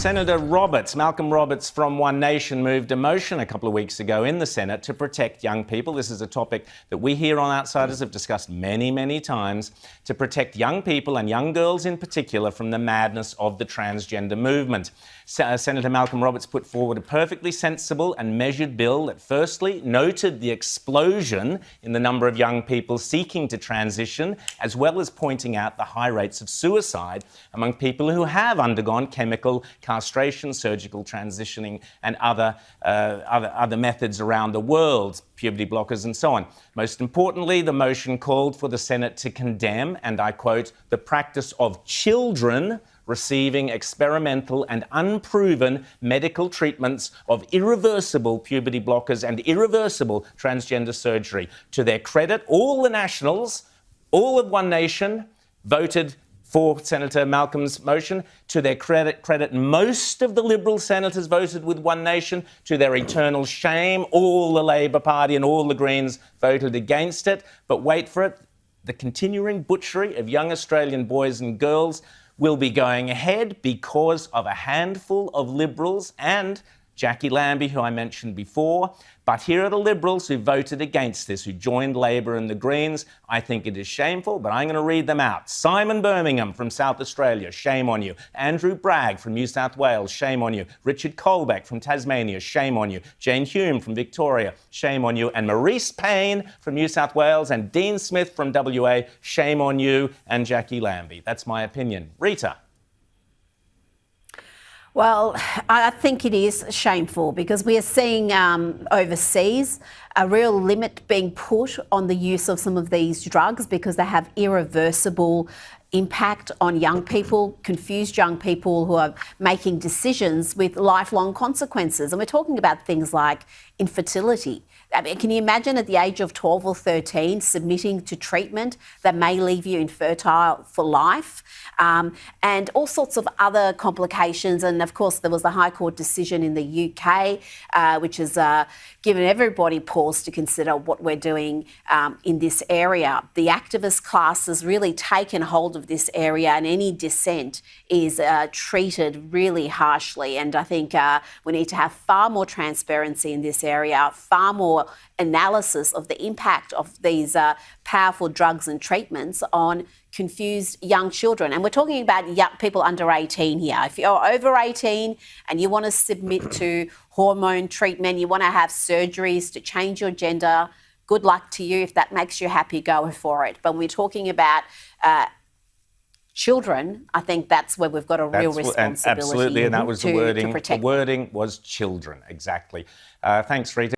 Senator Malcolm Roberts from One Nation moved a motion a couple of weeks ago in the Senate to protect young people. This is a topic that we here on Outsiders have discussed many, many times, to protect young people and young girls in particular from the madness of the transgender movement. Senator Malcolm Roberts put forward a perfectly sensible and measured bill that firstly noted the explosion in the number of young people seeking to transition, as well as pointing out the high rates of suicide among people who have undergone chemical castration, surgical transitioning and other methods around the world, puberty blockers and so on. Most importantly, the motion called for the Senate to condemn, and I quote, the practice of children receiving experimental and unproven medical treatments of irreversible puberty blockers and irreversible transgender surgery. To their credit, all the Nationals, all of One Nation, voted for Senator Malcolm's motion. To their credit, most of the Liberal senators voted with One Nation. To their eternal shame, all the Labor Party and all the Greens voted against it. But wait for it, the continuing butchery of young Australian boys and girls will be going ahead because of a handful of Liberals and Jackie Lambie, who I mentioned before. But here are the Liberals who voted against this, who joined Labor and the Greens. I think it is shameful, but I'm going to read them out. Simon Birmingham from South Australia, shame on you. Andrew Bragg from New South Wales, shame on you. Richard Colbeck from Tasmania, shame on you. Jane Hume from Victoria, shame on you. And Maurice Payne from New South Wales and Dean Smith from WA, shame on you and Jackie Lambie. That's my opinion. Rita. Well, I think it is shameful because we are seeing overseas a real limit being put on the use of some of these drugs because they have irreversible impact on young people, confused young people who are making decisions with lifelong consequences. And we're talking about things like infertility. I mean, can you imagine at the age of 12 or 13 submitting to treatment that may leave you infertile for life, and all sorts of other complications? And of course, there was the High Court decision in the UK, which has given everybody pause to consider what we're doing in this area. The activist class has really taken hold of this area, and any dissent is treated really harshly. And I think we need to have far more transparency in this area, far more analysis of the impact of these powerful drugs and treatments on confused young children. And we're talking about young people under 18 here. If you're over 18 and you want to submit to hormone treatment, you want to have surgeries to change your gender, good luck to you. If that makes you happy, go for it. But when we're talking about children, I think that's where we've got a real responsibility. Absolutely, and that was the wording. To protect the wording was children, exactly. Thanks, Rita.